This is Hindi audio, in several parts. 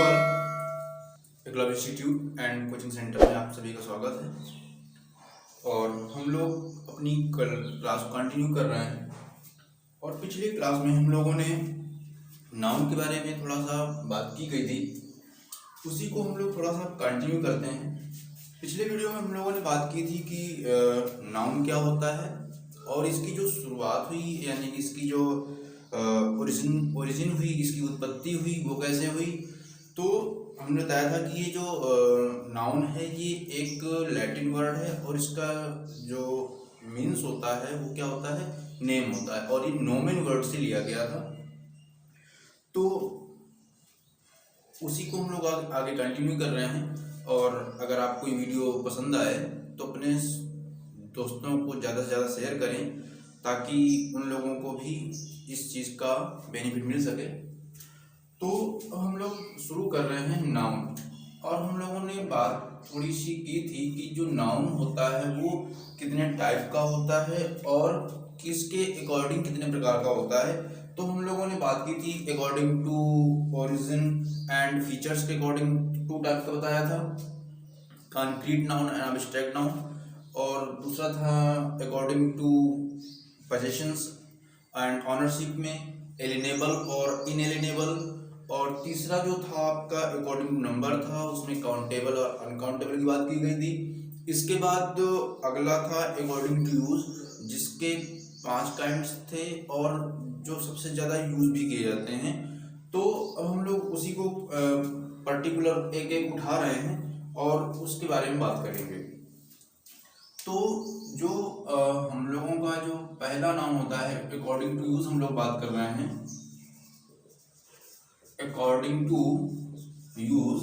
All, Eklavya institute and coaching centre में आप सभी का स्वागत है। और हम लोग अपनी क्लास कंटिन्यू कर रहे हैं। और पिछली क्लास में हम लोगों ने नाउन के बारे में थोड़ा सा बात की गई थी, उसी को हम लोग थोड़ा सा कंटिन्यू करते हैं। पिछले वीडियो में हम लोगों ने बात की थी कि नाउन क्या होता है और इसकी जो शुरुआत हुई, यानी कि इसकी जो ओरिजिन हुई, इसकी उत्पत्ति हुई, वो कैसे हुई। तो हमने बताया था कि ये जो नाउन है ये एक लैटिन वर्ड है और इसका जो मीन्स होता है वो क्या होता है, नेम होता है, और ये नोमेन वर्ड से लिया गया था। तो उसी को हम लोग आगे कंटिन्यू कर रहे हैं। और अगर आपको ये वीडियो पसंद आए तो अपने दोस्तों को ज़्यादा से ज़्यादा शेयर करें ताकि उन लोगों को भी इस चीज़ का बेनिफिट मिल सके। तो हम लोग शुरू कर रहे हैं नाउन। और हम लोगों ने बात थोड़ी सी की थी कि जो नाउन होता है वो कितने टाइप का होता है और किसके अकॉर्डिंग कितने प्रकार का होता है। तो हम लोगों ने बात की थी according to origin and features के अकॉर्डिंग 2 टाइप का बताया था, concrete noun and abstract noun. और दूसरा था according to possessions and ownership में एलिनेबल और इनएलिनेबल। और तीसरा जो था आपका अकॉर्डिंग टू नंबर था, उसमें काउंटेबल और अनकाउंटेबल की बात की गई थी। इसके बाद अगला था अकॉर्डिंग टू यूज, जिसके 5 काइंड्स थे और जो सबसे ज़्यादा यूज भी किए जाते हैं। तो अब हम लोग उसी को पर्टिकुलर एक एक उठा रहे हैं और उसके बारे में बात करेंगे। तो जो हम लोगों का जो पहला नाउन होता है अकॉर्डिंग टू यूज, हम लोग बात कर रहे हैं अकॉर्डिंग टू यूज।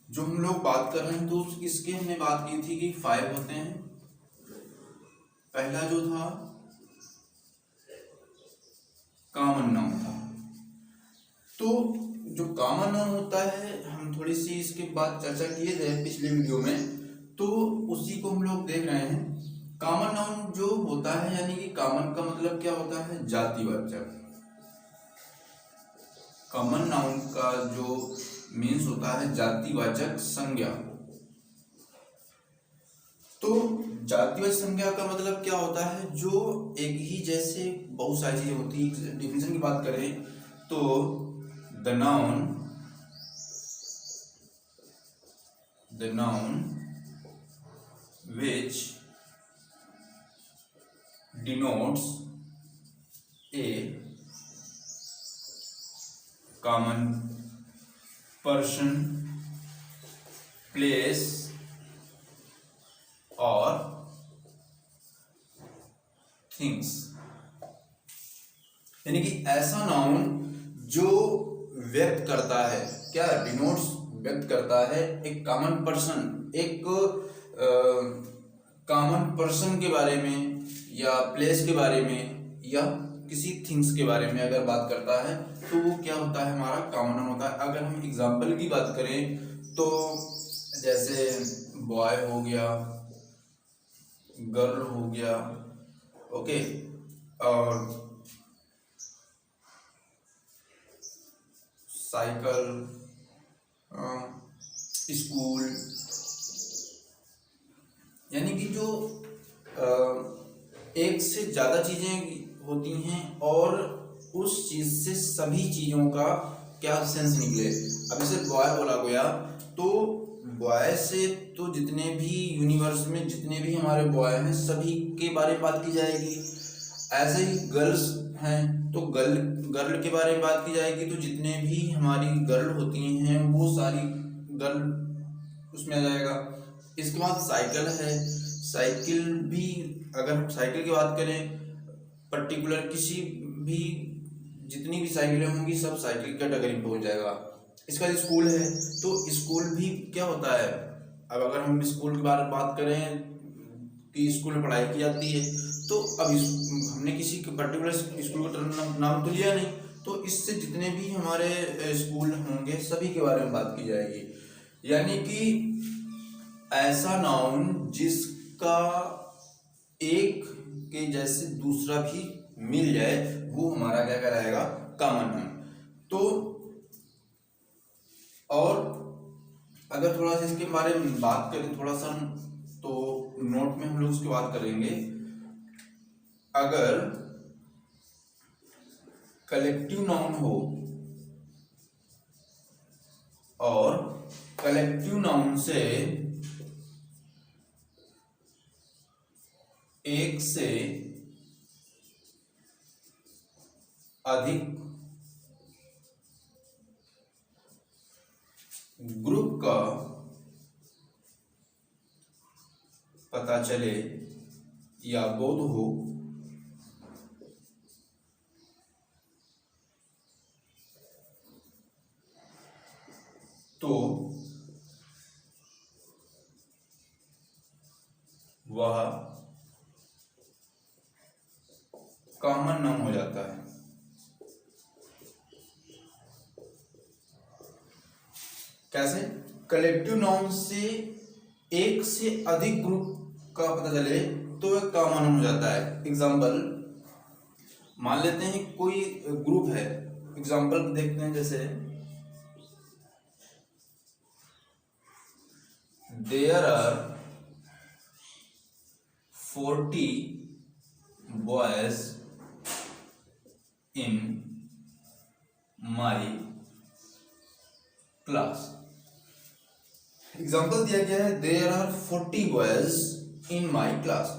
जो हम लोग बात कर रहे हैं तो इसके हमने बात की थी कि 5 होते हैं। पहला जो था कॉमन नाउन था। तो जो कॉमन नाउन होता है, हम थोड़ी सी इसके बाद चर्चा किए थे पिछले वीडियो में, तो उसी को हम लोग देख रहे हैं। कॉमन नाउन जो होता है, यानी कि कॉमन का मतलब क्या होता है, जातिवाचक। कॉमन नाउन का जो मीन्स होता है जातिवाचक संज्ञा। तो जातिवाचक संज्ञा का मतलब क्या होता है, जो एक ही जैसे बहुत सारी चीजें होती है। डिफिनेशन की बात करें तो the noun which denotes a common person, place or things। यानी कि ऐसा नाउन जो व्यक्त करता है, क्या डिनोट्स, व्यक्त करता है एक कॉमन पर्सन, एक कॉमन पर्सन के बारे में या प्लेस के बारे में या किसी थिंग्स के बारे में अगर बात करता है तो वो क्या होता है, हमारा कॉमन नाउन होता है। अगर हम एग्जाम्पल की बात करें तो जैसे बॉय हो गया, गर्ल हो गया, ओके, और साइकिल, स्कूल। यानी कि जो एक से ज़्यादा चीज़ें होती हैं और उस चीज़ से सभी चीज़ों का क्या सेंस निकले। अब जैसे बॉय बोला गया तो बॉय से तो जितने भी यूनिवर्स में जितने भी हमारे बॉय हैं सभी के बारे में बात की जाएगी। ऐसे ही गर्ल्स हैं तो गर्ल के बारे में बात की जाएगी, तो जितने भी हमारी गर्ल होती हैं वो सारी गर्ल उसमें आ जाएगा। इसके बाद साइकिल है, साइकिल भी अगर हम साइकिल की बात करें पर्टिकुलर किसी भी जितनी भी साइकिलें होंगी सब साइकिल कैटेगरी में पहुंच जाएगा। इसका स्कूल है तो स्कूल भी क्या होता है, अब अगर हम स्कूल के बारे में बात करें कि स्कूल में पढ़ाई की जाती है तो अब हमने किसी पर्टिकुलर स्कूल का नाम तो लिया नहीं, तो इससे जितने भी हमारे स्कूल होंगे सभी के बारे में बात की जाएगी। यानी कि ऐसा नाउन जिसका एक के जैसे दूसरा भी मिल जाए वो हमारा क्या कहलाएगा, कॉमन नाउन। तो और अगर थोड़ा सा इसके बारे में बात करें थोड़ा सा, तो नोट में हम लोग उसकी बात करेंगे। अगर कलेक्टिव नाउन हो और कलेक्टिव नाउन से एक से अधिक ग्रुप का पता चले या बोध हो तो वह कॉमन नाउन हो जाता है। कैसे? कलेक्टिव नाउन से एक से अधिक ग्रुप का पता चले तो वह कॉमन नाउन हो जाता है। एग्जाम्पल मान लेते हैं कोई ग्रुप है, एग्जाम्पल देखते हैं, जैसे there are 40 boys in my class. Example दिया गया है there are 40 boys in my class,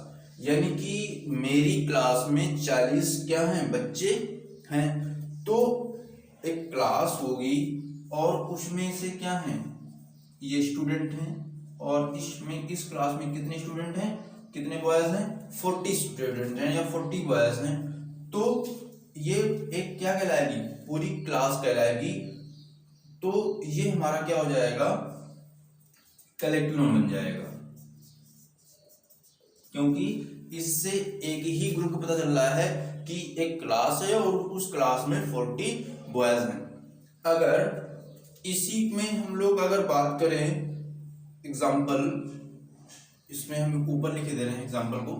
यानी कि मेरी क्लास में 40 क्या हैं, बच्चे हैं। तो एक क्लास होगी और उसमें से क्या हैं, ये स्टूडेंट हैं, और इसमें इस क्लास में कितने स्टूडेंट हैं, कितने बॉयज हैं, 40 स्टूडेंट हैं या 40 बॉयज हैं। तो ये एक क्या कहलाएगी, पूरी क्लास कहलाएगी। तो ये हमारा क्या हो जाएगा, कलेक्टिव नाउन बन जाएगा, क्योंकि इससे एक ही ग्रुप को पता चल रहा है कि एक क्लास है और उस क्लास में 40 बॉयज हैं। अगर इसी में हम लोग अगर बात करें एग्जाम्पल, इसमें हम ऊपर लिखे दे रहे हैं एग्जाम्पल को,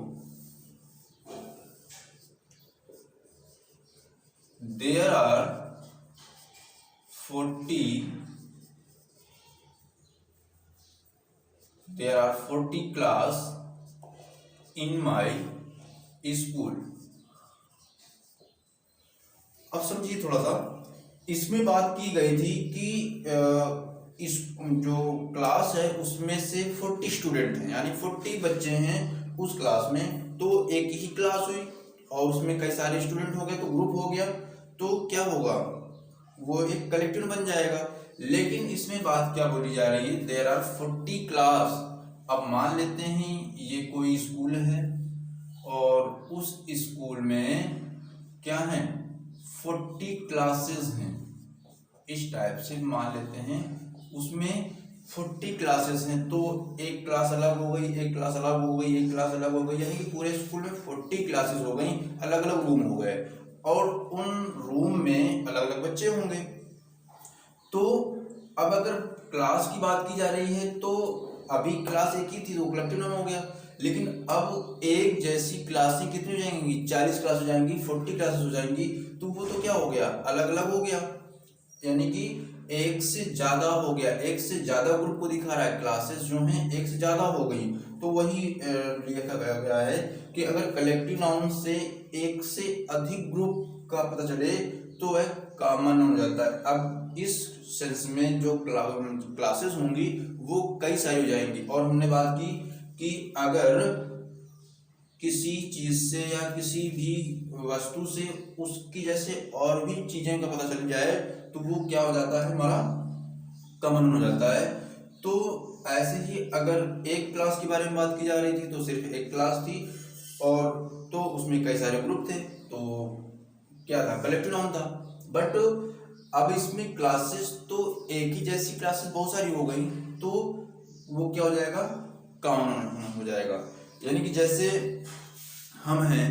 there are 40 class in my school. अब समझिए थोड़ा सा, इसमें बात की गई थी कि इस जो क्लास है उसमें से 40 स्टूडेंट हैं, यानी 40 बच्चे हैं उस क्लास में। तो एक ही क्लास हुई और उसमें कई सारे स्टूडेंट हो गए तो ग्रुप हो गया, तो क्या होगा, वो एक कलेक्टिव बन जाएगा। लेकिन इसमें बात क्या बोली जा रही है, देयर आर 40 क्लास। अब मान लेते हैं ये कोई स्कूल है और उस स्कूल में क्या है, 40 क्लासेस हैं, इस टाइप से मान लेते हैं। उसमें 40 क्लासेस हैं, तो एक क्लास अलग हो गई, एक क्लास अलग हो गई, एक क्लास अलग हो गई, यानी कि पूरे स्कूल में 40 क्लासेस हो गई, अलग अलग रूम हो गए और उन रूम में अलग अलग बच्चे होंगे। तो अब अगर क्लास की बात की जा रही है तो अभी क्लास एक ही थी तो कलेक्टिव नाउन हो गया। लेकिन अब एक जैसी क्लासें कितनी हो जाएंगी, 40 क्लास हो जाएंगी, 40 क्लासेस हो जाएंगी, तो वो तो क्या हो गया, अलग अलग हो गया, यानी कि एक से ज्यादा हो गया, एक से ज्यादा ग्रुप को दिखा रहा है, क्लासेस जो हैं एक से ज्यादा हो गई। तो वही लिखा गया है कि अगर कलेक्टिव नाउन से एक से अधिक ग्रुप का पता चले तो वह कॉमन नाउन हो जाता है। अब इस सेंस में जो क्लासेस होंगी वो कई सारी हो जाएंगी। और हमने बात की कि अगर किसी चीज से या किसी भी वस्तु से उसकी जैसे और भी चीजें का पता चल जाए तो वो क्या हो जाता है, हमारा कॉमन हो जाता है। तो ऐसे ही अगर एक क्लास के बारे में बात की जा रही थी तो सिर्फ एक क्लास थी और तो उसमें कई सारे ग्रुप थे, तो क्या था, कलेक्टिव नाउन था। बट अब इसमें क्लासेस तो एक ही जैसी क्लासेस बहुत सारी हो गई, तो वो क्या हो जाएगा, कॉमन नाउन हो जाएगा। यानी कि जैसे हम हैं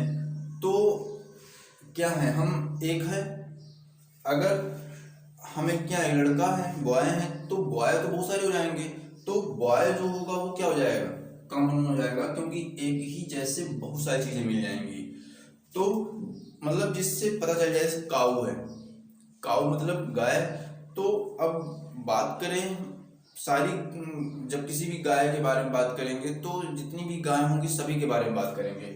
तो क्या है, हम एक है, अगर हमें क्या है, लड़का है, बॉय है, तो बॉय तो बहुत सारे हो जाएंगे, तो बॉय जो होगा वो क्या हो जाएगा, कॉमन हो जाएगा, क्योंकि एक ही जैसे बहुत सारी चीजें मिल जाएंगी। तो मतलब जिससे पता चल जाए, काऊ है, काऊ मतलब गाय, तो अब बात करें सारी, जब किसी भी गाय के बारे में बात करेंगे तो जितनी भी गाय होंगी सभी के बारे में बात करेंगे।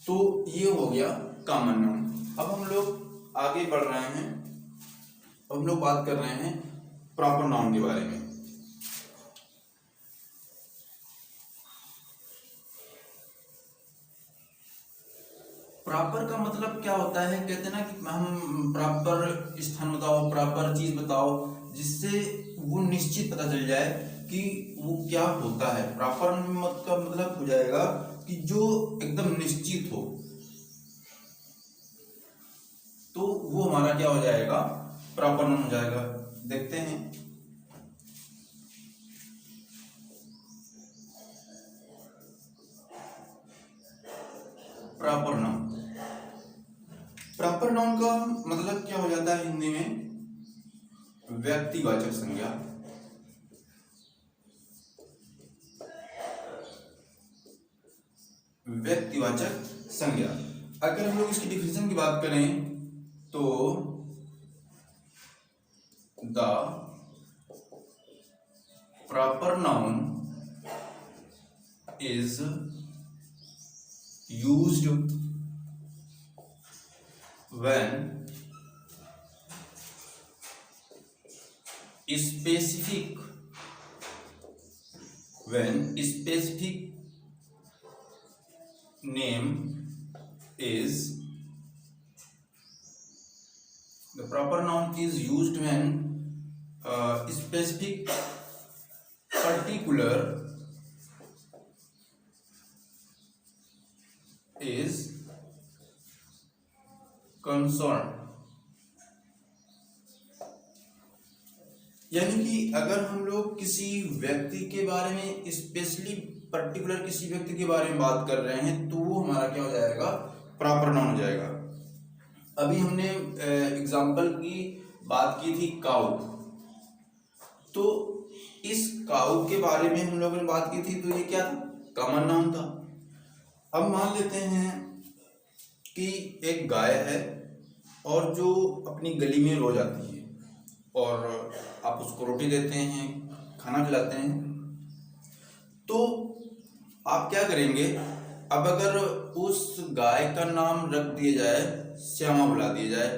तो ये हो गया कॉमन नाउन। अब हम लोग आगे बढ़ रहे हैं, अब हम लोग बात कर रहे हैं प्रॉपर नाउन के बारे में। प्रॉपर का मतलब क्या होता है, कहते हैं ना कि हम प्रॉपर स्थान बताओ, प्रॉपर चीज बताओ, जिससे वो निश्चित पता चल जाए कि वो क्या होता है। प्रॉपर का मतलब हो जाएगा कि जो एकदम निश्चित हो, तो वो हमारा क्या हो जाएगा, प्रॉपर नाउन हो जाएगा। देखते हैं, प्रॉपर नाउन। प्रॉपर नाउन का मतलब क्या हो जाता है हिंदी में, व्यक्तिवाचक संज्ञा। व्यक्तिवाचक संज्ञा। अगर हम लोग इसकी डिफिनेशन की बात करें तो the proper noun is used when specific name is, the proper noun is used when specific particular is concerned। यानी कि अगर हम लोग किसी व्यक्ति के बारे में, स्पेशली पर्टिकुलर किसी व्यक्ति के बारे में बात कर रहे हैं, तो वो हमारा क्या हो जाएगा, प्रॉपर नाउन हो जाएगा। अभी हमने एग्जाम्पल की बात की थी काऊ, तो इस काऊ के बारे में हम लोगों ने बात की थी, तो ये क्या था, कॉमन नाउन था। अब मान लेते हैं कि एक गाय है और जो अपनी गली में रोज आती है और आप उसको रोटी देते हैं, खाना खिलाते हैं, तो आप क्या करेंगे, अब अगर उस गाय का नाम रख दिया जाए, श्यामा बुला दिया जाए,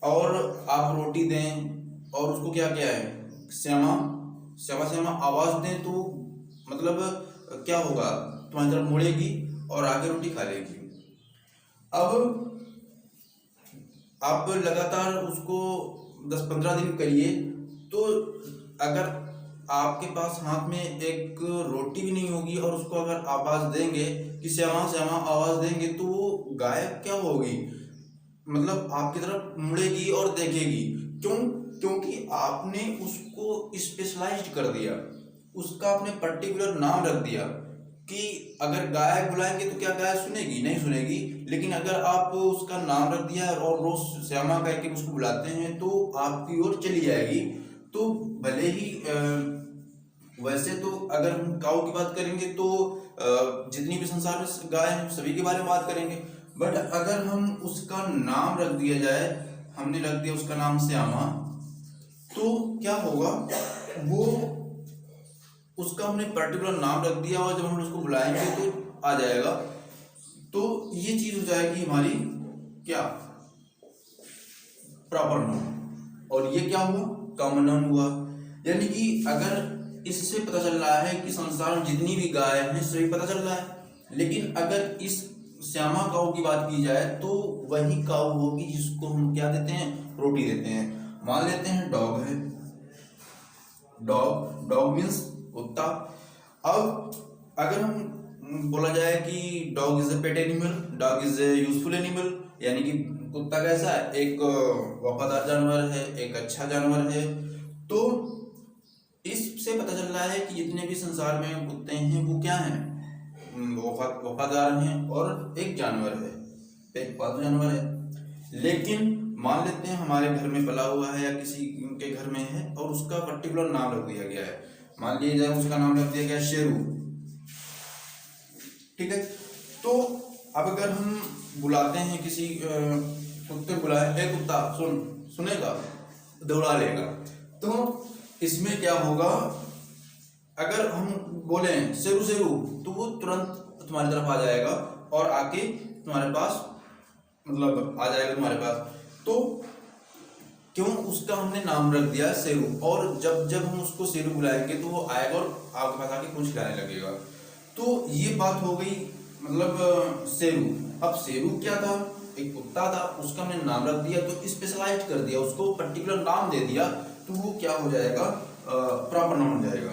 और आप रोटी दें और उसको क्या क्या है, श्यामा श्यामा श्यामा आवाज दें, तो मतलब क्या होगा, तुम्हारी तरफ मुड़ेगी और आगे रोटी खा लेगी। अब आप लगातार उसको 10-15 दिन करिए, तो अगर आपके पास हाथ में एक रोटी भी नहीं होगी और उसको अगर आवाज देंगे कि श्यामा श्यामा आवाज देंगे, तो वो गाय क्या होगी, मतलब आपकी तरफ मुड़ेगी और देखेगी। क्यों? क्योंकि आपने उसको स्पेशलाइज्ड कर दिया, उसका आपने पर्टिकुलर नाम रख दिया कि अगर गाय बुलाएंगे तो क्या गाय सुनेगी, नहीं सुनेगी। लेकिन अगर आप उसका नाम रख दिया और रोज श्यामा कह के उसको बुलाते हैं, तो आपकी ओर चली जाएगी। तो भले ही वैसे तो अगर हम काऊ की बात करेंगे तो जितनी भी संसार में गाय हैं सभी के बारे में बात करेंगे, बट अगर हम उसका नाम रख दिया जाए, हमने रख दिया उसका नाम श्यामा, तो क्या होगा, वो उसका हमने पर्टिकुलर नाम रख दिया और जब हम उसको बुलाएंगे तो आ जाएगा। तो ये चीज हो जाएगी हमारी क्या, प्रॉपर नाउन। और ये क्या हुआ, कॉमन नाउन हुआ। यानी कि अगर इससे पता चल रहा है कि संसार में जितनी भी गाय हैं सभी पता चल रहा है, लेकिन अगर इस श्यामा काऊ की बात की जाए तो वही काऊ होगी जिसको हम क्या देते हैं, रोटी देते हैं। मान लेते हैं डॉग है, डॉग मीन्स कुत्ता। अब अगर हम बोला जाए कि dog is a pet animal, dog is a useful animal, यानी कि कुत्ता कैसा है, एक वफादार जानवर है, एक अच्छा जानवर है। तो इससे पता चल रहा है कि जितने भी संसार में कुत्ते हैं वो क्या हैं, वफादार हैं और एक जानवर है, एक पालतू जानवर है। लेकिन मान लेते हैं हमारे घर में पला हुआ है या किसी के घर में है और उसका पर्टिकुलर नाम रख दिया गया है, मान लीजिए उसका नाम रख दिया गया शेरू, ठीक है। तो अब अगर हम बुलाते हैं किसी कुत्ते बुलाए, ए कुत्ता सुन, सुनेगा, दौड़ा लेगा। तो इसमें क्या होगा, अगर हम बोले शेरू शेरू तो वो तुरंत तुम्हारी तरफ आ जाएगा और आके तुम्हारे पास मतलब आ जाएगा तुम्हारे पास। तो क्यों, उसका हमने नाम रख दिया शेरू, और जब जब हम उसको शेरू बुलाएंगे तो वो आएगा और आपके पास आके कुछ खिलाने लगेगा। तो ये बात हो गई मतलब शेरू। अब शेरू क्या था, एक कुत्ता था, उसका हमने नाम रख दिया तो स्पेशलाइज कर दिया, उसको पर्टिकुलर नाम दे दिया, तो वो क्या हो जाएगा, प्रॉपर नाउन हो जाएगा।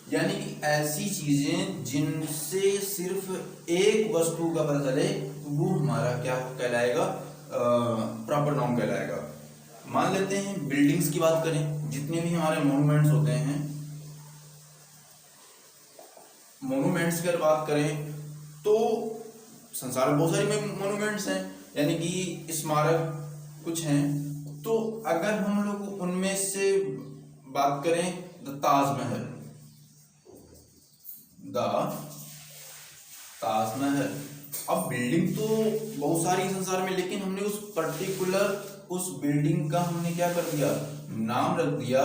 यानी कि ऐसी चीजें जिनसे सिर्फ एक वस्तु का पता चले वो हमारा क्या कहलाएगा, प्रॉपर नाउन कहलाएगा। मान लेते हैं बिल्डिंग्स की बात करें, जितने भी हमारे मोन्यूमेंट्स होते हैं, मोन्यूमेंट्स की अगर बात करें तो संसार में बहुत सारे मोन्यूमेंट्स हैं, यानी कि स्मारक कुछ हैं। तो अगर हम लोग उनमें से बात करें द ताजमहल। अब बिल्डिंग तो बहुत सारी संसार में, लेकिन हमने उस पर्टिकुलर उस बिल्डिंग का हमने क्या कर दिया, नाम रख दिया,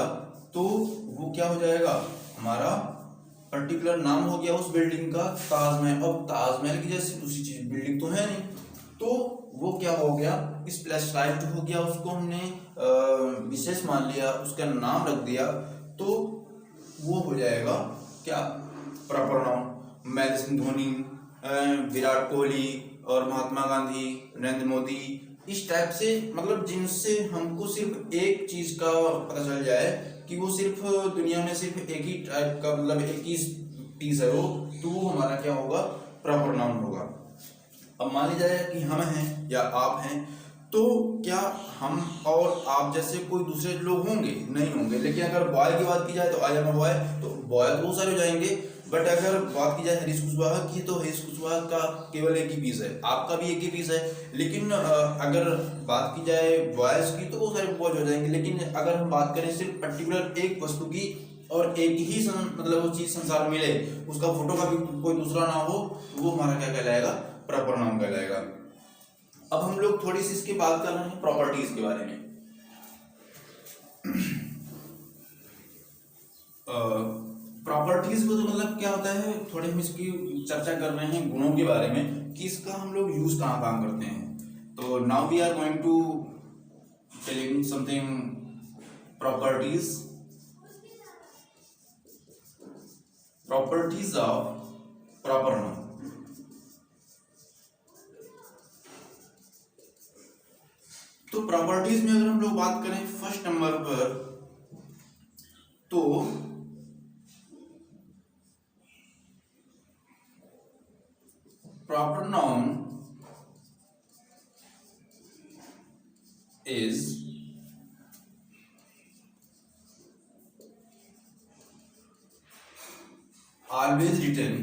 तो वो क्या हो जाएगा, हमारा पर्टिकुलर नाम हो गया उस बिल्डिंग का ताजमहल। अब ताजमहल की जैसी दूसरी चीज बिल्डिंग तो है नहीं, तो वो क्या हो गया, स्पेशलाइज्ड हो गया, उसको हमने विशेष मान लिया, उसका नाम रख दिया, तो वो हो जाएगा क्या, प्रॉपर नाउन। महेंद्र सिंह धोनी, विराट कोहली और महात्मा गांधी, नरेंद्र मोदी, इस टाइप से मतलब जिनसे हमको सिर्फ एक चीज का पता चल जाए कि वो सिर्फ दुनिया में सिर्फ एक ही टाइप का मतलब एक ही पीस है वो, तो वो हमारा क्या होगा, प्रॉपर नाउन होगा। अब मान लीजिए जाए कि हम हैं या आप हैं, तो क्या हम और आप जैसे कोई दूसरे लोग होंगे, नहीं होंगे। लेकिन अगर बॉय की बात की जाए तो आई एम अ बॉय, तो बॉय तो बहुत सारे हो जाएंगे। बट अगर बात की जाए हरीश कुशवाहा की, तो हरीश कुशवाहा का केवल एक ही पीस है, आपका भी एक ही पीस है। लेकिन अगर बात की जाए बॉयज की तो बहुत सारे बॉयज हो जाएंगे। लेकिन अगर हम बात करें सिर्फ पर्टिकुलर एक वस्तु की और एक ही मतलब वो चीज संसार मिले, उसका फोटो का भी कोई दूसरा ना हो, वो हमारा क्या कहलाएगा, प्रॉपर नाउन कहलाएगा। अब हम लोग थोड़ी सी इसकी बात कर रहे हैं प्रॉपर्टीज के बारे में। प्रॉपर्टीज को तो मतलब क्या होता है, थोड़े हम इसकी चर्चा कर रहे हैं गुणों के बारे में कि इसका हम लोग यूज कहाँ कहाँ करते हैं। तो now we are going to telling something properties of proper noun. तो प्रॉपर्टीज में अगर हम लोग बात करें फर्स्ट नंबर पर, तो proper noun is always written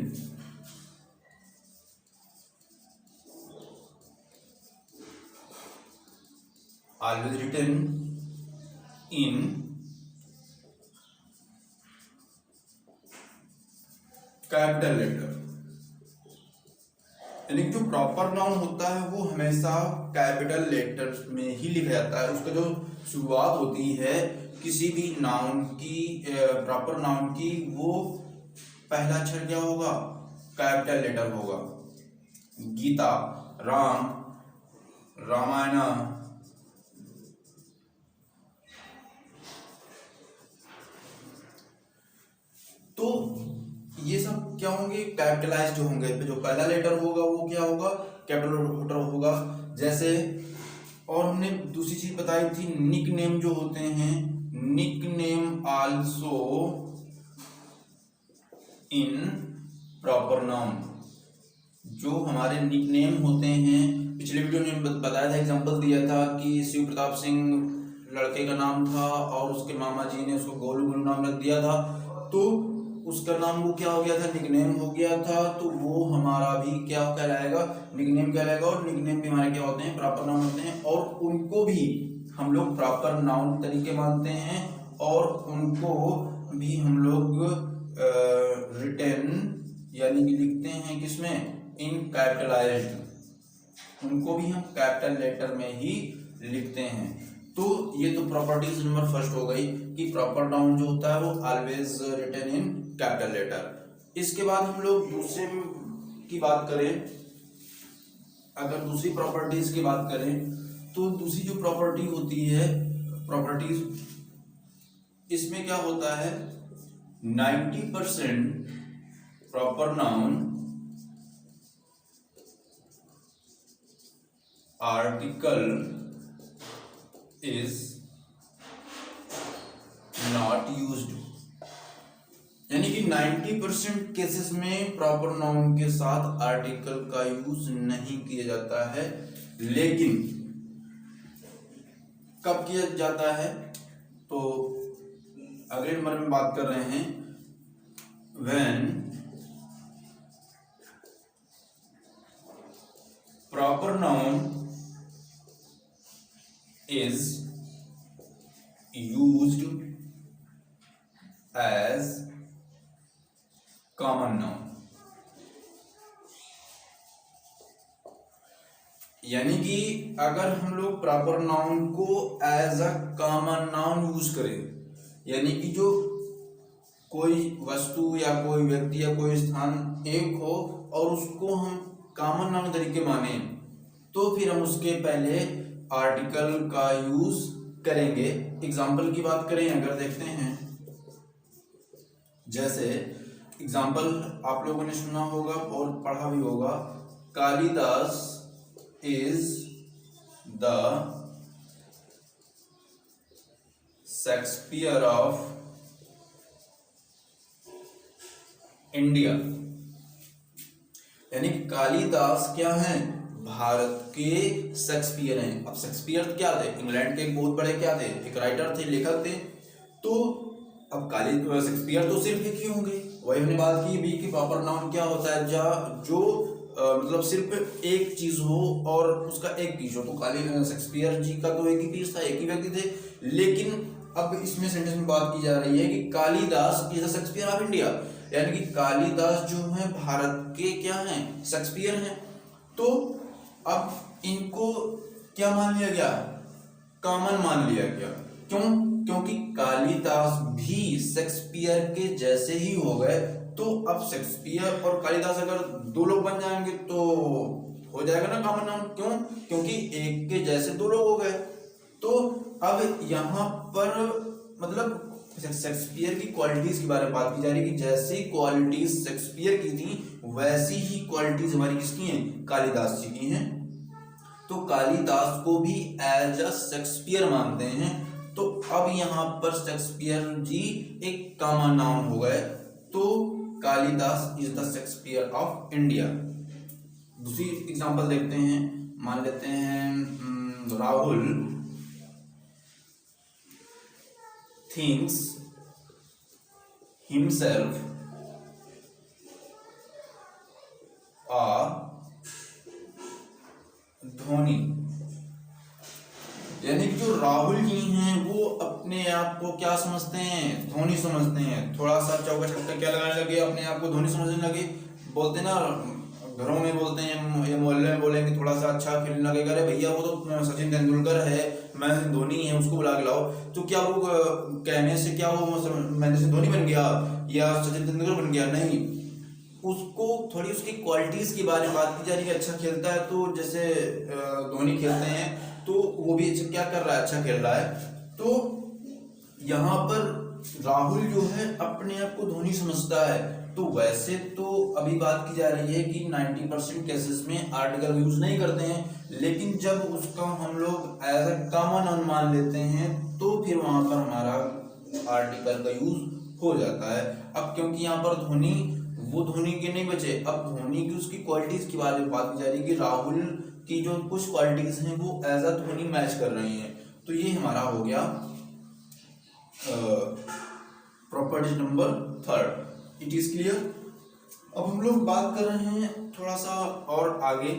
in capital letter. यानी जो प्रॉपर नाउन होता है वो हमेशा कैपिटल लेटर में ही लिखा जाता है। उसका जो शुरुआत होती है किसी भी नाउन की, प्रॉपर नाउन की, वो पहला अक्षर क्या होगा, कैपिटल लेटर होगा। गीता, राम, रामायण, तो ये सब क्या होंगे, कैपिटलाइज्ड होंगे। जो पहला लेटर होगा वो क्या होगा, कैपिटल लेटर होगा। जैसे और हमने दूसरी चीज बताई थी, निक नेम जो होते हैं, nick name also in proper noun. जो हमारे निक नेम होते हैं, पिछले वीडियो में बताया था, एग्जांपल दिया था कि शिव प्रताप सिंह लड़के का नाम था और उसके मामा जी ने उसको गोलू गोलू नाम रख दिया था, तो उसका नाम वो क्या हो गया था, निकनेम हो गया था। तो वो हमारा भी क्या कहलाएगा, निकनेम कहलाएगा। और निकनेम भी हमारे क्या होते हैं, प्रॉपर नाउन होते हैं, और उनको भी हम लोग प्रॉपर नाउन तरीके मानते हैं, और उनको भी हम लोग रिटन यानी कि लिखते हैं किसमें, इन कैपिटलाइज्ड। उनको भी हम कैपिटल लेटर में ही लिखते हैं। तो ये तो प्रॉपर्टीज नंबर फर्स्ट हो गई कि प्रॉपर नाउन जो होता है वो always written in capital letter. इसके बाद हम लोग दूसरे की बात करें, अगर दूसरी प्रॉपर्टीज की बात करें तो दूसरी जो प्रॉपर्टी होती है प्रॉपर्टीज, इसमें क्या होता है 90% proper noun article is not used, यानी कि 90% केसेस में प्रॉपर नाउन के साथ आर्टिकल का यूज नहीं किया जाता है। लेकिन कब किया जाता है, तो अगले नंबर में बात कर रहे हैं when proper noun is used as common noun, यानी कि अगर हम लोग प्रॉपर नाउन को as a common noun use करें, यानी कि जो कोई वस्तु या कोई व्यक्ति या कोई स्थान एक हो और उसको हम कॉमन नाउन तरीके माने, तो फिर हम उसके पहले आर्टिकल का यूज करेंगे। एग्जाम्पल की बात करें अगर देखते हैं, जैसे एग्जाम्पल आप लोगों ने सुना होगा और पढ़ा भी होगा, Kalidas is the Shakespeare of India, यानी कि कालिदास क्या है, भारत के शेक्सपियर हैं। अब शेक्सपियर क्या थे, इंग्लैंड के एक बहुत बड़े क्या थे, एक राइटर थे, लेखक थे। तो अब शेक्सपियर तो सिर्फ एक ही होंगे, वही हमने बात की भी कि प्रॉपर नाउन क्या होता है, जो मतलब सिर्फ एक चीज हो और उसका एक पीस हो। तो शेक्सपियर जी का तो एक ही पीस था, एक ही व्यक्ति थे। लेकिन अब इसमें सेंटेंस में बात की जा रही है कि Kalidas is the Shakespeare of India, यानी कि कालिदास जो है भारत के क्या हैं, शेक्सपियर हैं। तो अब इनको क्या मान लिया गया, कॉमन मान लिया गया। क्यों, क्योंकि कालिदास भी शेक्सपियर के जैसे ही हो गए। तो अब शेक्सपियर और कालिदास अगर दो लोग बन जाएंगे तो हो जाएगा ना कॉमन नाउन। क्यों, क्योंकि एक के जैसे दो लोग हो गए। तो अब यहाँ पर मतलब शेक्सपियर की क्वालिटीज के बारे में बात की जा रही है कि जैसी क्वालिटीज शेक्सपियर की थी वैसी ही क्वालिटीज हमारी किसकी हैं, कालिदास जी की हैं। तो कालिदास को भी एज अ शेक्सपियर मानते हैं। तो अब यहाँ पर शेक्सपियर जी एक कॉमन नाउन हो गए। तो Kalidas is the Shakespeare of India. दूसरी एग्जांपल देखते हैं, मान लेते हैं Rahul thinks himself a Dhoni, यानी कि जो राहुल जी हैं वो अपने आप को क्या समझते हैं, धोनी समझते हैं। थोड़ा सा चौका छक्का क्या लगाने लगे, अपने आप को धोनी समझने लगे। बोलते ना घरों में बोलते हैं या मोहल्ले में बोलेंगे थोड़ा सा अच्छा खेलने लगेगा, अरे भैया वो तो सचिन तेंदुलकर है, महेंद्र धोनी है, उसको बुला के लाओ। तो क्या वो कहने से क्या वो महेंद्र सिंह धोनी बन गया या सचिन तेंदुलकर बन गया, नहीं। उसको थोड़ी उसकी क्वालिटीज के बारे में बात की जा रही है। अच्छा खेलता है तो जैसे धोनी खेलते हैं तो वो भी अच्छा क्या कर रहा है, अच्छा खेल रहा है। तो यहाँ पर राहुल जो है अपने आप को धोनी समझता है। तो वैसे तो अभी बात की जा रही है कि 90% केसेस में आर्टिकल यूज नहीं करते हैं, लेकिन जब उसका हम लोग एज अ कॉमन नाउन मान लेते हैं तो फिर वहां पर हमारा आर्टिकल का यूज हो जाता है। अब क्योंकि यहाँ पर धोनी वो धोनी के नहीं बचे, अब धोनी की उसकी क्वालिटीज के बारे में बात की जा रही है कि राहुल की जो कुछ क्वालिटीज हैं वो एज अ धोनी मैच कर रही हैं। तो ये हमारा हो गया property number 3। It is clear. अब हम लोग बात कर रहे हैं थोड़ा सा और आगे,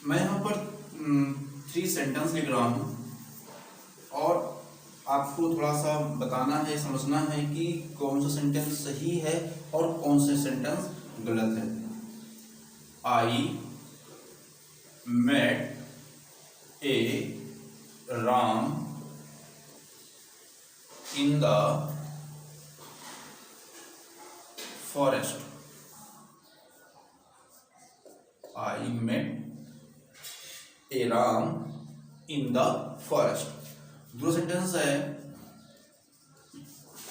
मैं यहाँ पर 3 सेंटेंस लिख रहा हूँ आपको थोड़ा सा बताना है, समझना है कि कौन सा सेंटेंस सही है और कौन सा सेंटेंस गलत है। I met a Ram in the forest. I met a Ram in the forest. दूसरा सेंटेंस है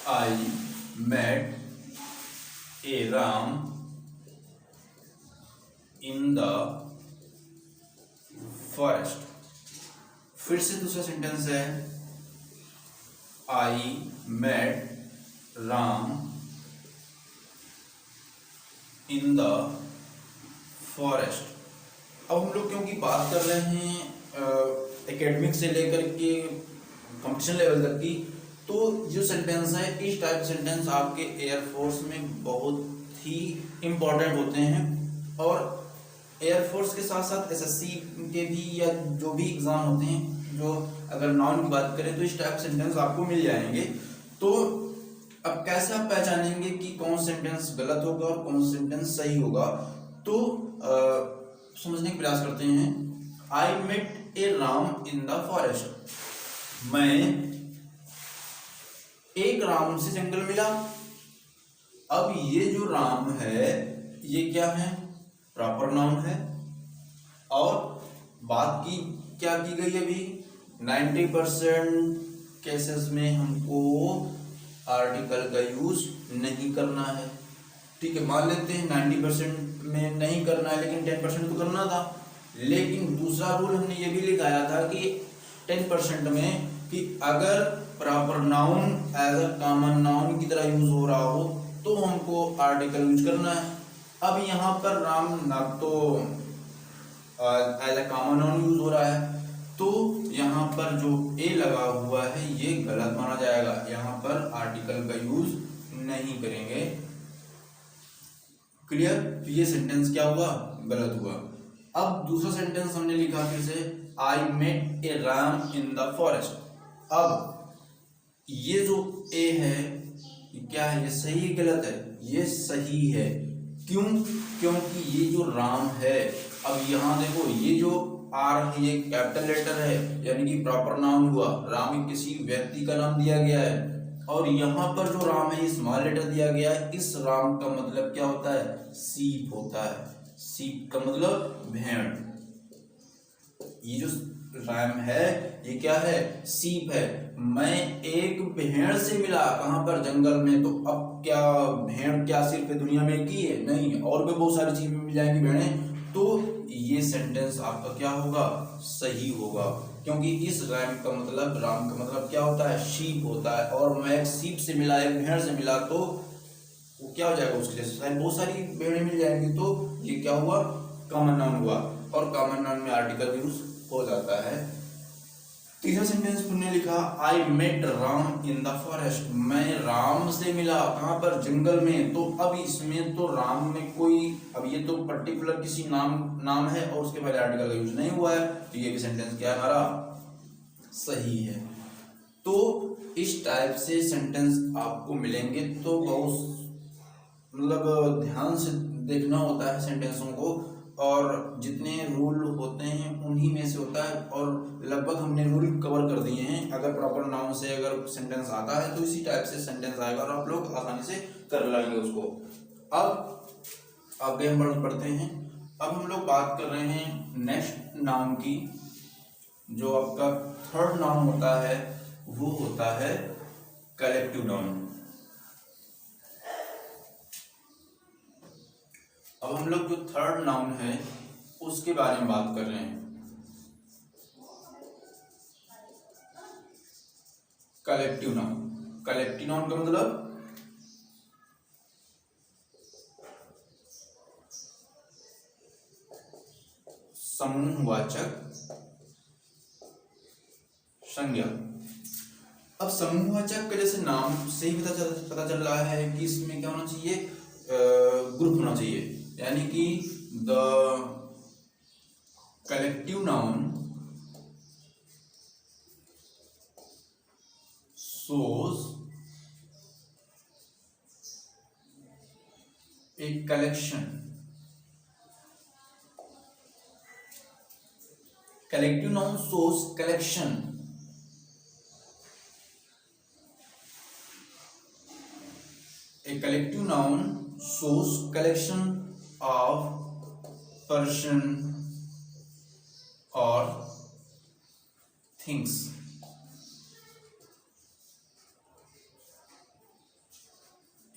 I met a Ram in the forest. फिर से दूसरा सेंटेंस है I met Ram in the forest. अब हम लोग क्योंकि बात कर रहे हैं एकेडमिक से लेकर के कंपटीशन लेवल तक की, तो जो सेंटेंस है इस टाइप सेंटेंस आपके एयरफोर्स में बहुत ही इम्पोर्टेंट होते हैं। और एयरफोर्स के साथ साथ एसएससी के भी या जो भी एग्जाम होते हैं, जो अगर नाउन की बात करें तो इस टाइप सेंटेंस आपको मिल जाएंगे। तो अब कैसे आप पहचानेंगे कि कौन सेंटेंस गलत होगा और कौन सेंटेंस सही होगा, तो समझने का प्रयास करते हैं। I met a Ram in the forest. मैं एक राम से जंगल मिला। अब ये जो राम है ये क्या है, प्रॉपर नाउन है। और बात की क्या की गई अभी, 90% केसेस में हमको आर्टिकल का यूज नहीं करना है। ठीक है, मान लेते हैं 90% में नहीं करना है, लेकिन 10% तो करना था। लेकिन दूसरा रूल हमने ये भी लिखाया था कि 10% में कि अगर proper noun as a common noun की तरह यूज हो रहा हो तो हमको आर्टिकल यूज करना है। अब यहाँ पर राम ना तो as a common noun use हो रहा है, तो यहाँ पर जो ए लगा हुआ है ये गलत माना जाएगा। यहाँ पर आर्टिकल का यूज नहीं करेंगे। क्लियर? तो ये सेंटेंस क्या हुआ, गलत हुआ। अब दूसरा सेंटेंस हमने लिखा फिर से, I met a Ram in the forest. अब ये जो ए है ये क्या है, ये सही है गलत है? ये सही है। क्यों? क्योंकि ये जो राम है, अब यहाँ देखो ये जो आर है ये कैपिटल लेटर है, यानी कि प्रॉपर नाउन हुआ। राम किसी व्यक्ति का नाम दिया गया है। और यहाँ पर जो राम है ये स्मॉल लेटर दिया गया है। इस राम का मतलब क्या होता है, सीप होता है। सीप का मतलब भेड़। ये जो राम है ये क्या है, सीप है। मैं एक भेड़ से मिला, कहां पर, जंगल में। तो अब क्या भेड़ क्या सिर्फ दुनिया में की है? नहीं, और भी बहुत सारी चीजें मिल जाएंगी भेड़ें। तो ये सेंटेंस आपका क्या होगा, सही होगा। क्योंकि इस राम का मतलब क्या होता है, शीप होता है। और मैं एक सीप से मिला, एक भेड़ से मिला, तो वो क्या हो जाएगा, उसके जैसे बहुत सारी भेड़ें मिल जाएंगी। तो ये क्या हुआ, कॉमन नाउन हुआ। और कॉमन नाउन में आर्टिकल यूज हो जाता है। तीसरा सेंटेंस हमने लिखा, I met Ram in the forest. मैं राम से मिला, कहां पर, जंगल में। तो अब इसमें तो राम में कोई, अब ये तो पर्टिकुलर किसी नाम है और उसके पहले आर्टिकल का यूज नहीं हुआ है। तो ये भी सेंटेंस क्या है हमारा, सही है। तो इस टाइप से सेंटेंस आपको मिलेंगे। तो बहुत मतलब ध्यान से देखना होता है सेंटेंसों को, और जितने रूल होते हैं उन्हीं में से होता है। और लगभग हमने रूल कवर कर दिए हैं। अगर प्रॉपर नाउन से अगर सेंटेंस आता है तो इसी टाइप से सेंटेंस आएगा और आप लोग आसानी से कर लेंगे उसको। अब आगे हम बढ़ते हैं। अब हम लोग बात कर रहे हैं नेक्स्ट नाउन की। जो आपका थर्ड नाउन होता है वो होता है कलेक्टिव नाउन। अब हम लोग जो थर्ड नाउन है उसके बारे में बात कर रहे हैं। Collective noun. कलेक्टिव नाउन का मतलब समूहवाचक संज्ञा। अब समूहवाचक के जैसे नाम से ही पता चल रहा है कि इसमें क्या होना चाहिए, ग्रुप होना चाहिए। यानी कि the collective noun shows a collection, collective noun shows collection, a collective noun shows collection of person or things.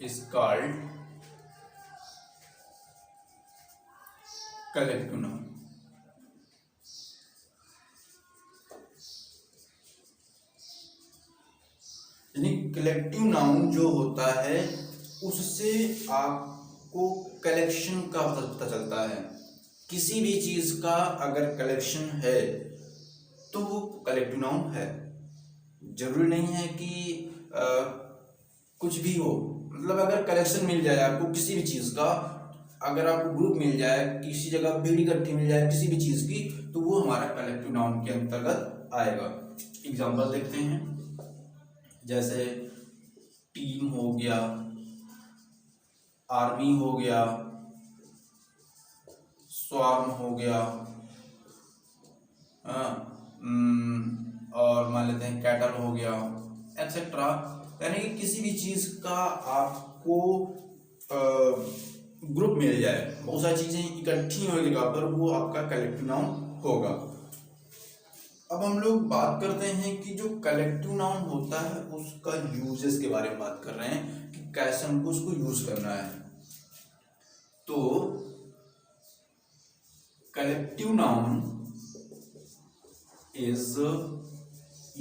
Is called collective noun. यानी कलेक्टिव नाउन जो होता है उससे आपको कलेक्शन का पता चलता है। किसी भी चीज का अगर कलेक्शन है तो वो कलेक्टिव नाउन है। जरूरी नहीं है कि कुछ भी हो, मतलब अगर कलेक्शन मिल जाए आपको किसी भी चीज का, अगर आपको ग्रुप मिल जाए, किसी जगह भीड़ इकट्ठी मिल जाए किसी भी चीज की, तो वो हमारा कलेक्टिव नाउन के अंतर्गत आएगा। एग्जांपल देखते हैं, जैसे टीम हो गया, आर्मी हो गया, स्वार्म हो गया, और मान लेते हैं कैटल हो गया, एक्सेट्रा। यानी कि किसी भी चीज का आपको ग्रुप मिल जाए, बहुत सारी चीजें इकट्ठी होगी जगह पर, वो आपका कलेक्टिव नाउन होगा। अब हम लोग बात करते हैं कि जो कलेक्टिव नाउन होता है उसका यूजेस के बारे में बात कर रहे हैं कि कैसे हमको उसको यूज करना है। तो collective noun is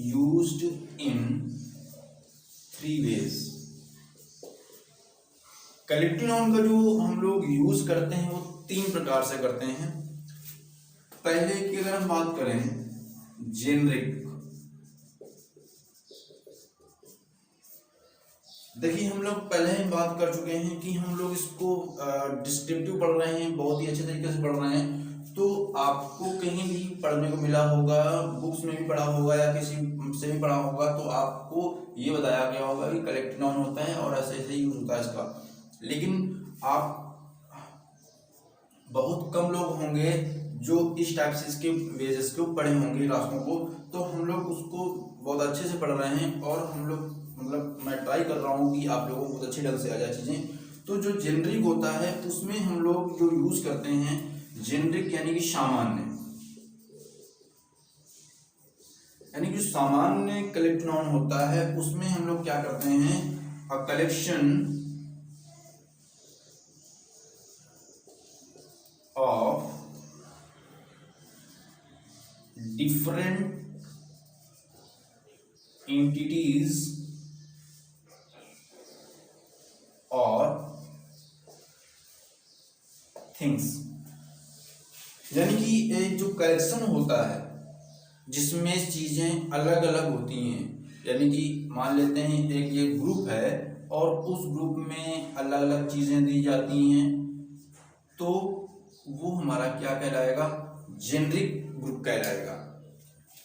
used in 3 ways। Collective noun का जो हम लोग यूज करते हैं वो 3 प्रकार से करते हैं। पहले की अगर हम बात करें जेनरिक, देखिए हम लोग पहले ही बात कर चुके हैं कि हम लोग इसको डिस्क्रिप्टिव पढ़ रहे हैं, बहुत ही अच्छे तरीके से पढ़ रहे हैं। तो आपको कहीं भी पढ़ने को मिला होगा, बुक्स में भी पढ़ा होगा या किसी से भी पढ़ा होगा, तो आपको ये बताया गया होगा कि कलेक्टिव नाउन होता है और ऐसे ऐसे यूज होता है इसका। लेकिन आप बहुत कम लोग होंगे जो इस टाइप से इसके वेजेस को पढ़े होंगे रास्तों को। तो हम लोग उसको बहुत अच्छे से पढ़ रहे हैं और हम लोग मतलब मैं ट्राई कर रहा हूँ कि आप लोगों को बहुत अच्छे ढंग से आ जाए चीज़ें। तो जो जेनरिक होता है उसमें हम लोग जो यूज करते हैं जेनरिक यानी कि सामान्य, यानी कि सामान्य कलेक्टिव नाउन होता है उसमें हम लोग क्या करते हैं, a collection of different entities और थिंग्स। यानी कि एक जो कलेक्शन होता है जिसमें चीजें अलग अलग होती हैं, यानी कि मान लेते हैं एक ये ग्रुप है और उस ग्रुप में अलग अलग चीजें दी जाती हैं, तो वो हमारा क्या कहलाएगा, जेनरिक ग्रुप कहलाएगा।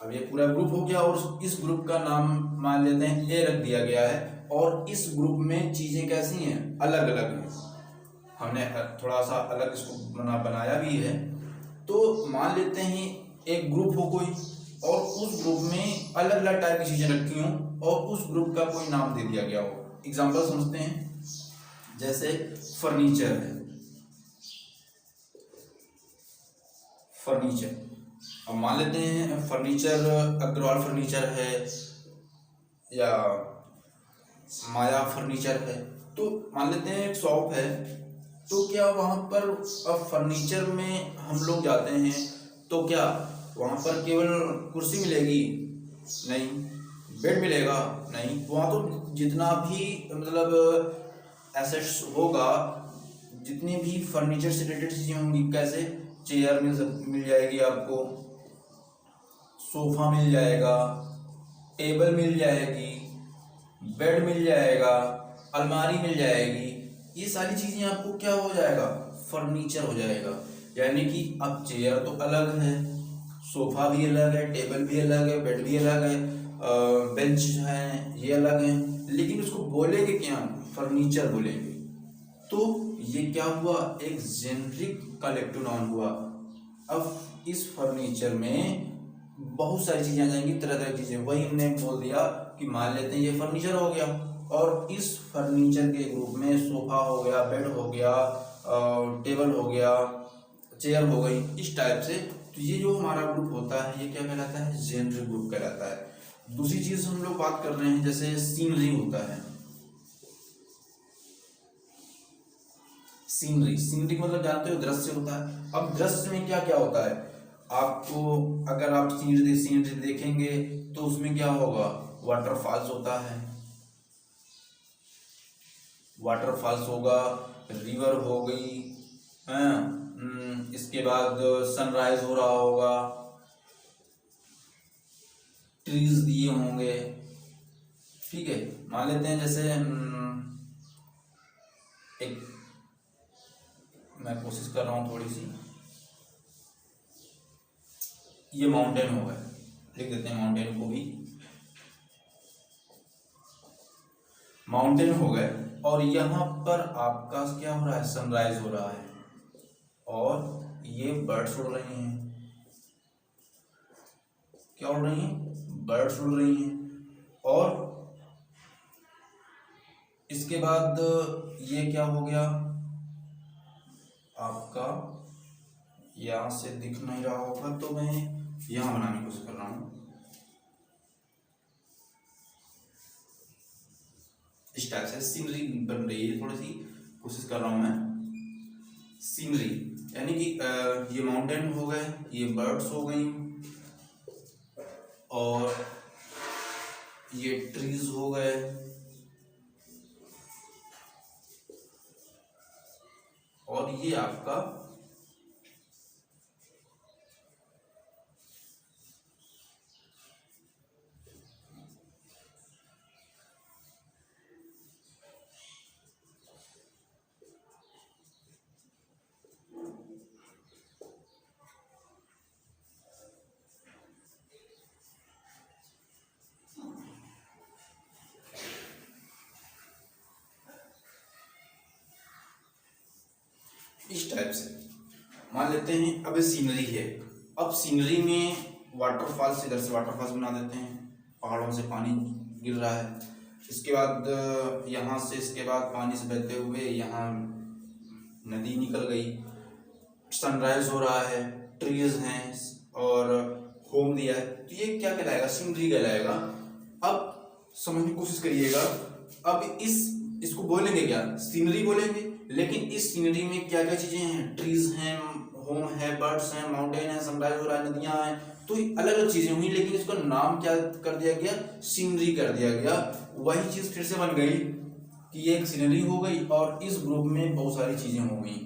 अब ये पूरा ग्रुप हो गया और इस ग्रुप का नाम मान लेते हैं ए रख दिया गया है और इस ग्रुप में चीजें कैसी हैं, अलग अलग हैं। हमने थोड़ा सा अलग इसको बनाया भी है। तो मान लेते हैं एक ग्रुप हो कोई और उस ग्रुप में अलग अलग टाइप की चीजें रखी हों और उस ग्रुप का कोई नाम दे दिया गया हो। एग्जांपल समझते हैं, जैसे फर्नीचर है, फर्नीचर। अब मान लेते हैं फर्नीचर अग्रवाल फर्नीचर है या माया फर्नीचर है। तो मान लेते हैं एक शॉप है, तो क्या वहाँ पर अब फर्नीचर में हम लोग जाते हैं तो क्या वहाँ पर केवल कुर्सी मिलेगी? नहीं। बेड मिलेगा? नहीं। वहाँ तो जितना भी मतलब एसेट्स होगा, जितनी भी फर्नीचर से रिलेटेड चीज़ें होंगी, कैसे चेयर मिल जाएगी आपको, सोफा मिल जाएगा, टेबल मिल जाएगी, बेड मिल जाएगा, अलमारी मिल जाएगी। ये सारी चीजें आपको क्या हो जाएगा, फर्नीचर हो जाएगा। यानी कि अब चेयर तो अलग है, सोफा भी अलग है, टेबल भी अलग है, बेड भी अलग है, बेंच है ये अलग है, लेकिन उसको बोलेंगे क्या? फर्नीचर बोलेंगे। तो ये क्या हुआ? एक जेनरिक कलेक्टिव नाउन हुआ। अब इस फर्नीचर में बहुत सारी चीजें आ जाएंगी, तरह तरह की चीजें। वही हमने बोल दिया कि मान लेते हैं ये फर्नीचर हो गया, और इस फर्नीचर के ग्रुप में सोफा हो गया, बेड हो गया, टेबल हो गया, चेयर हो गई, इस टाइप से। तो ये जो हमारा ग्रुप होता है ये क्या कहलाता है? जेनरिक ग्रुप कहलाता है। दूसरी चीज हम लोग बात कर रहे हैं, जैसे सीनरी होता है। सीनरी, सीनरी मतलब जानते हो दृश्य होता है। अब दृश्य में क्या क्या होता है? आपको अगर आप सीनरी सीनरी देखेंगे तो उसमें क्या होगा? वाटरफॉल्स होता है, वाटरफॉल्स होगा, रिवर हो गई, इसके बाद सनराइज हो रहा होगा, ट्रीज दिए होंगे। ठीक है, मान लेते हैं जैसे एक, मैं कोशिश कर रहा हूँ थोड़ी सी, ये माउंटेन हो गए, लिख देते हैं माउंटेन को भी, माउंटेन हो गए। और यहाँ पर आपका क्या हो रहा है? सनराइज हो रहा है, और ये बर्ड्स उड़ रही हैं। क्या उड़ रही हैं? बर्ड्स उड़ रही हैं। और इसके बाद ये क्या हो गया आपका? यहां से दिख नहीं रहा होगा तो मैं यहां बनाने की कोशिश कर रहा हूं। इस टाइप से सीनरी बन रही है, थोड़ी सी कोशिश कर रहा हूं मैं। सीनरी यानी कि ये माउंटेन हो गए, ये बर्ड्स हो गई, और ये ट्रीज हो गए, और ये आपका इस टाइप से मान लेते हैं। अब सीनरी है, अब सीनरी में वाटरफॉल्स, इधर से वाटरफॉल्स बना देते हैं, पहाड़ों से पानी गिर रहा है। इसके बाद यहाँ से, इसके बाद पानी से बहते हुए यहाँ नदी निकल गई, सनराइज हो रहा है, ट्रीज हैं, और होम दिया है। तो ये क्या कहलाएगा? सीनरी कहलाएगा। अब समझने की कोशिश करिएगा। अब इसको बोलेंगे क्या? सीनरी बोलेंगे। लेकिन इस सीनरी में क्या क्या चीजें हैं? ट्रीज हैं, होम है, बर्ड्स हैं, माउंटेन है, सनराइज हो रहा है, नदियां हैं, तो अलग अलग चीजें हुई, लेकिन इसका नाम क्या कर दिया गया? सीनरी कर दिया गया। वही चीज फिर से बन गई कि ये एक सीनरी हो गई, और इस ग्रुप में बहुत सारी चीजें हो गई।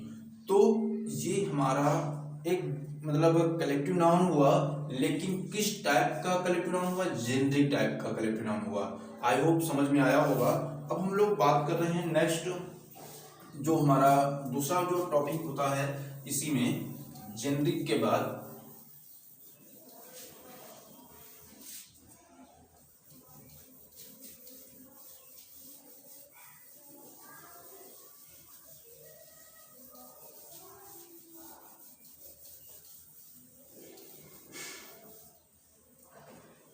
तो ये हमारा एक मतलब कलेक्टिव नाउन हुआ, लेकिन किस टाइप का कलेक्टिव नाउन हुआ? जेनरिक टाइप का कलेक्टिव नाउन हुआ। आई होप समझ में आया होगा। अब हम लोग बात कर रहे हैं नेक्स्ट, जो हमारा दूसरा जो टॉपिक होता है, इसी में जेनरिक के बाद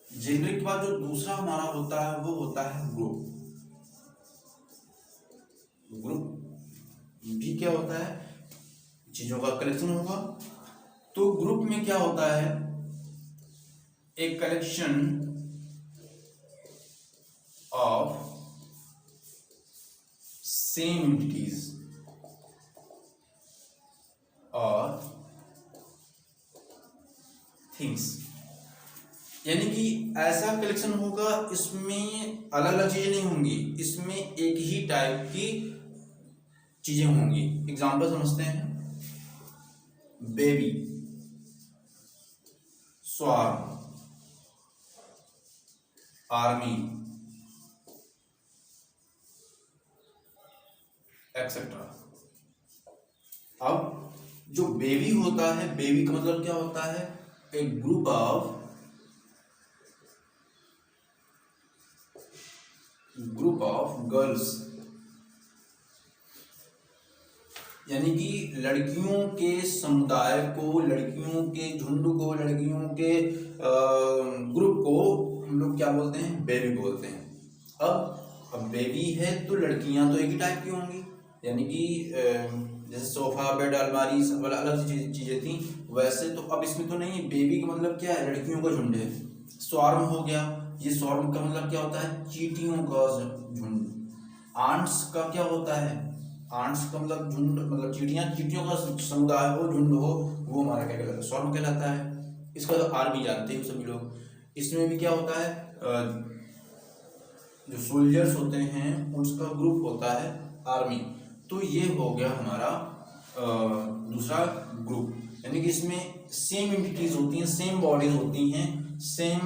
जेनरिक के बाद जो दूसरा हमारा होता है वो होता है ग्रुप। ग्रुप भी क्या होता है? चीजों का कलेक्शन होगा। तो ग्रुप में क्या होता है? एक कलेक्शन ऑफ सेम एंटिटीज और थिंग्स, यानी कि ऐसा कलेक्शन होगा, इसमें अलग अलग चीजें नहीं होंगी, इसमें एक ही टाइप की चीजें होंगी। एग्जाम्पल समझते हैं। Baby, swarm, army, etcetera. अब जो बेबी होता है, बेबी का मतलब क्या होता है? ए ग्रुप ऑफ गर्ल्स, यानी कि लड़कियों के समुदाय को, लड़कियों के झुंड को, लड़कियों के ग्रुप को हम लोग क्या बोलते हैं, बेबी बोलते हैं। अब बेबी है तो लड़कियां तो एक ही टाइप की होंगी, यानी कि जैसे सोफा, बेड, अलमारी सब अलग चीजें थी, वैसे तो अब इसमें तो नहीं। बेबी का मतलब क्या है, लड़कियों का झुंड है। स्वार्म हो गया, ये स्वार्म का मतलब क्या होता है, चींटियों का झुंड। आंट्स का क्या होता है, आंट्स का मतलब झुंड, मतलब चींटियों का समुदाय हो, झुंड हो, वो हमारा क्या कहलाता है, स्वार्म कहलाता है। इसका तो आर्मी जानते हैं सभी लोग। इसमें भी क्या होता है, जो सोल्जर्स होते हैं उसका ग्रुप होता है आर्मी। तो ये हो गया हमारा दूसरा ग्रुप, यानी कि इसमें सेम एंटिटीज होती हैं, सेम बॉडीज होती हैं, सेम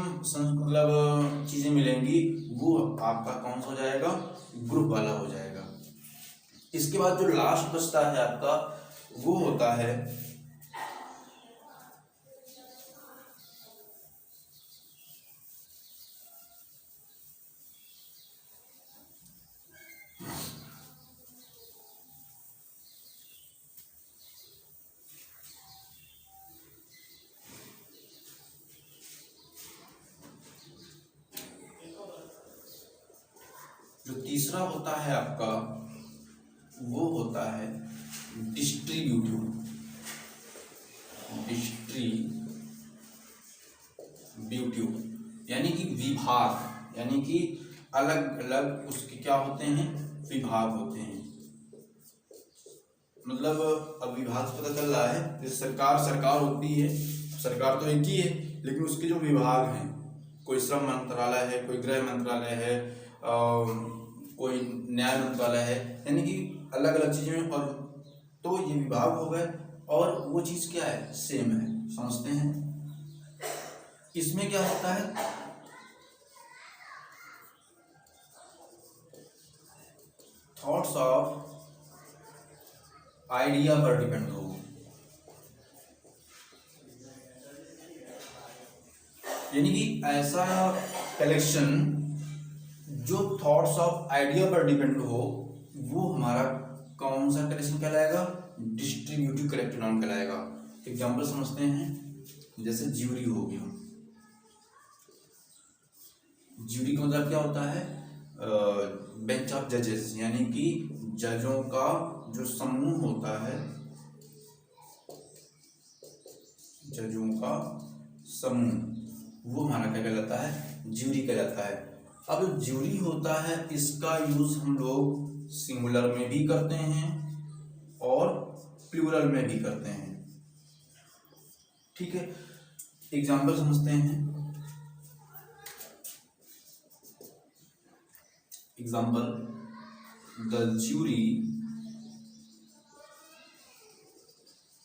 मतलब चीजें मिलेंगी, वो आपका कौन सा हो जाएगा, ग्रुप वाला हो जाएगा। इसके बाद जो लास्ट बचता है आपका, वो होता है जो तीसरा होता है आपका, वो होता है डिस्ट्रीब्यूटिव, यानी कि विभाग, यानी कि अलग अलग उसके क्या होते हैं, विभाग होते हैं। मतलब अब विभाग से पता चल रहा है, जैसे सरकार होती है, सरकार तो एक ही है, लेकिन उसके जो विभाग हैं, कोई श्रम मंत्रालय है, कोई गृह मंत्रालय है, कोई न्याय मंत्रालय है, यानी कि अलग अलग चीजें। और तो ये विभाग हो गए, और वो चीज क्या है, सेम है, समझते हैं। इसमें क्या होता है, थॉट्स ऑफ आइडिया पर डिपेंड हो, यानी कि ऐसा कलेक्शन जो थॉट्स ऑफ आइडिया पर डिपेंड हो, वो हमारा कौन सा कलेक्शन कहलाएगा, डिस्ट्रीब्यूटिव कलेक्टिव नाउन कहलाएगा। एग्जांपल समझते हैं, जैसे ज्यूरी हो गया। ज्यूरी का मतलब क्या होता है, बेंच ऑफ जजेस, यानी कि जजों का जो समूह होता है, जजों का समूह, वो हमारा क्या कहलाता है, ज्यूरी कहलाता है। अब ज्यूरी होता है, इसका यूज हम लोग सिंगुलर में भी करते हैं और प्लूरल में भी करते हैं, ठीक है। एग्जाम्पल समझते हैं। Example, the jury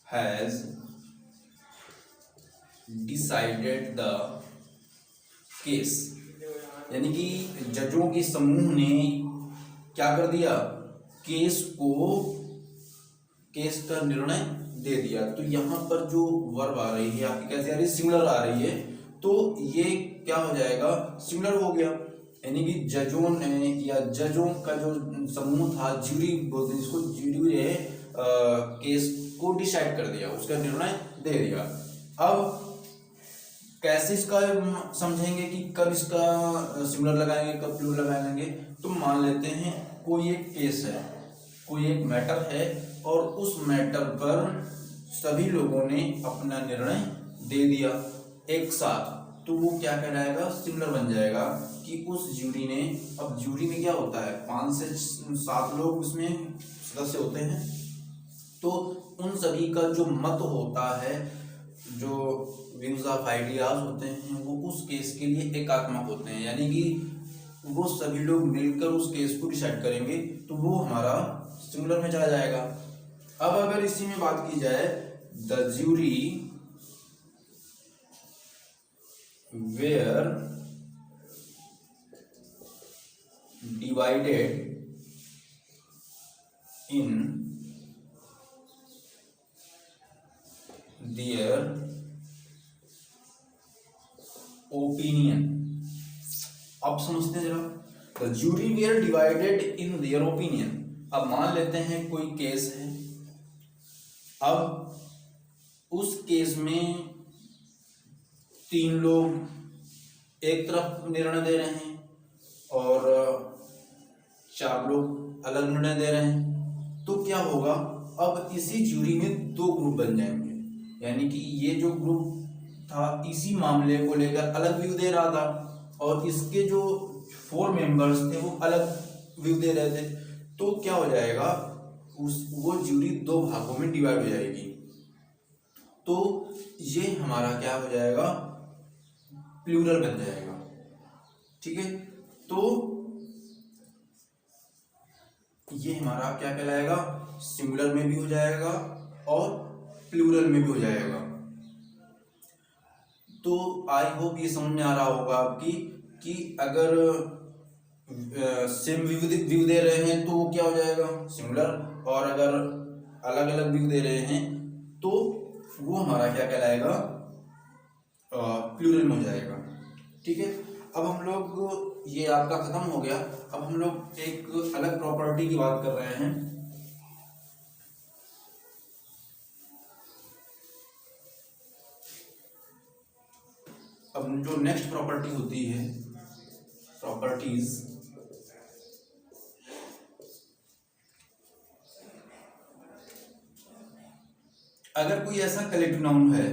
has decided the case, यानी कि जजों के समूह ने क्या कर दिया, केस का निर्णय दे दिया। तो यहाँ पर जो वर्ब आ रही है आपकी कैसे आ रही है, सिंगुलर आ रही है, तो ये क्या हो जाएगा, सिंगुलर हो गया, यानी कि जजों ने या जजों का जो समूह था, ज्यूरी बोलते हैं जिसको, ज्यूरी ने केस को डिसाइड कर दिया, उसका निर्णय दे दिया। अब कैसे इसका समझेंगे कि कब इसका सिंगुलर लगाएंगे, कब प्लूरल लगाएंगे। तो मान लेते हैं कोई एक केस है, कोई एक मैटर है, और उस मैटर पर सभी लोगों ने अपना निर्णय दे दिया एक साथ, तो वो क्या कहलाएगा, सिंगुलर बन जाएगा कि उस ज्यूरी ने। अब ज्यूरी में क्या होता है, 5 से 7 लोग उसमें सदस्य होते हैं, तो उन सभी का जो मत होता है, जो व्यूज ऑफ आइडियाज होते हैं, वो उस केस के लिए एकात्मक होते हैं, यानी कि वो सभी लोग मिलकर उस केस को डिसाइड करेंगे, तो वो हमारा सिंगुलर में चला जाएगा। अब अगर इसी में बात की जाए, the jury were divided in their opinion. अब समझते हैं जरा। The jury were divided in their opinion. अब मान लेते हैं कोई केस है, अब उस केस में 3 लोग एक तरफ निर्णय दे रहे हैं और 4 लोग अलग निर्णय दे रहे हैं, तो क्या होगा, अब इसी ज्यूरी में 2 ग्रुप बन जाएंगे। यानी कि ये जो ग्रुप था इसी मामले को लेकर अलग व्यू दे रहा था और इसके जो 4 मेंबर्स थे वो अलग व्यू दे रहे थे। तो क्या हो जाएगा, वो ज्यूरी 2 भागों में डिवाइड हो जाएगी। तो ये हमारा क्या हो जाएगा, प्लूरल बन जाएगा। ठीक है, तो ये हमारा क्या कहलाएगा, सिंगुलर में भी हो जाएगा और प्लूरल में भी हो जाएगा। तो आई होप ये समझ में आ रहा होगा आपकी कि अगर सेम व्यू दे रहे हैं तो क्या हो जाएगा, सिंगुलर, और अगर अलग अलग व्यू दे रहे हैं तो वो हमारा क्या कहलाएगा, प्लूरल में हो जाएगा। ठीक है, अब हम लोग, ये आपका खत्म हो गया। अब हम लोग एक अलग प्रॉपर्टी की बात कर रहे हैं। अब जो नेक्स्ट प्रॉपर्टी होती है, प्रॉपर्टीज, अगर कोई ऐसा कलेक्टिव नाउन है,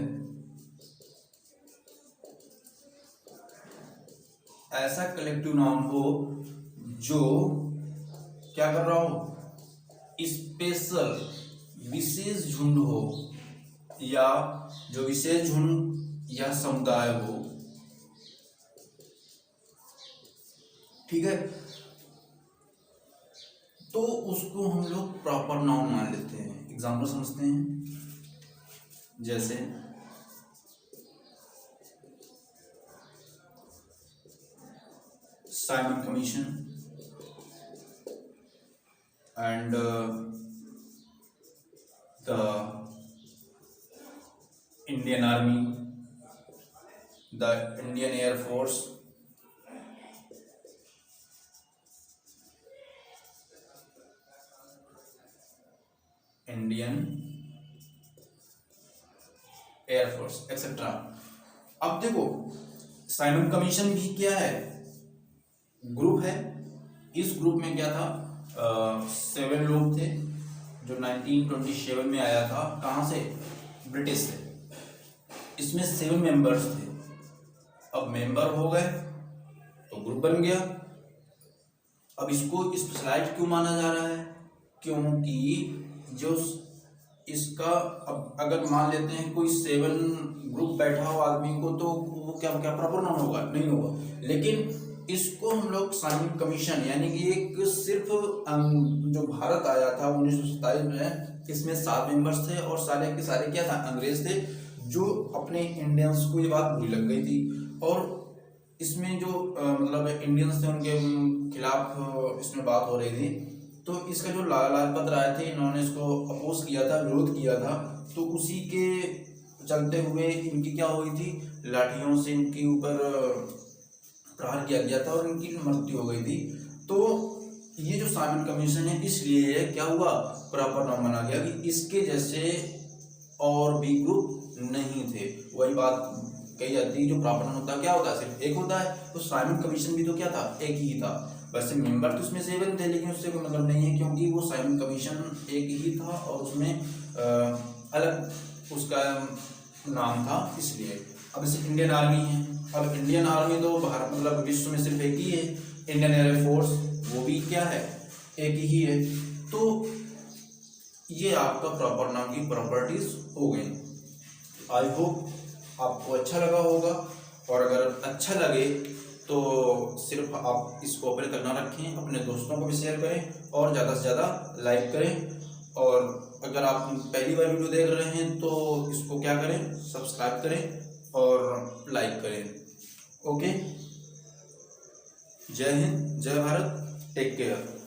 ऐसा कलेक्टिव नाउन हो जो क्या कर रहा हो, स्पेशल विशेष झुंड हो या जो विशेष झुंड या समुदाय हो, ठीक है, तो उसको हम लोग प्रॉपर नाउन मान लेते हैं। एग्जाम्पल समझते हैं, जैसे Simon commission and the Indian army, the Indian air force, Indian air force etcetera. अब देखो, साइमन कमीशन भी क्या है, ग्रुप है। इस ग्रुप में क्या था, 7 लोग थे जो 1927 में आया था। कहाँ से, ब्रिटिश से। इसमें 7 मेंबर्स थे। अब मेंबर हो गए तो ग्रुप बन गया। अब इसको स्पेशलाइज्ड क्यों माना जा रहा है, क्योंकि जो इसका, अब अगर मान लेते हैं कोई 7 ग्रुप बैठा हो आदमी को, तो वो क्या क्या प्रॉपर नाउन होगा, नहीं होगा। लेकिन इसको हम लोग साइमन कमीशन, यानी कि एक सिर्फ जो भारत आया था 1927 में, इसमें 7 मेंबर्स थे और सारे के सारे क्या था, अंग्रेज थे, जो अपने इंडियंस को ये बात बुरी लग गई थी। और इसमें जो मतलब इंडियंस थे उनके खिलाफ इसमें बात हो रही थी। तो इसका जो लाला लाजपत राय थे, इन्होंने इसको अपोज किया था, विरोध किया था। तो उसी के चलते हुए इनकी क्या हुई थी, लाठियों से इनके ऊपर प्रहार किया गया था और इनकी मृत्यु हो गई थी। तो ये जो साइमन कमीशन है, इसलिए क्या हुआ, प्रॉपर नाउन बना गया कि इसके जैसे और भी ग्रुप नहीं थे। वही बात कही जाती है, जो प्रॉपर नाउन होता है क्या होता है, सिर्फ एक होता है। तो साइमन कमीशन भी तो क्या था, एक ही था। वैसे मेंबर तो उसमें 7 थे, लेकिन उससे कोई मतलब नहीं है, क्योंकि वो साइमन कमीशन एक ही था और उसमें अलग उसका नाम था, इसलिए। अब जैसे इंडियन आर्मी है, अब इंडियन आर्मी तो भारत मतलब विश्व में सिर्फ एक ही है। इंडियन एयर फोर्स, वो भी क्या है, एक ही है। तो ये आपका प्रॉपर नाउन की प्रॉपर्टीज हो गई। आई होप आपको अच्छा लगा होगा, और अगर अच्छा लगे तो सिर्फ आप इसको अपने तक ना रखें, अपने दोस्तों को भी शेयर करें और ज़्यादा से ज़्यादा लाइक करें। और अगर आप पहली बार वीडियो देख रहे हैं तो इसको क्या करें, सब्सक्राइब करें और लाइक करें। ओके, जय हिंद, जय भारत, टेक केयर।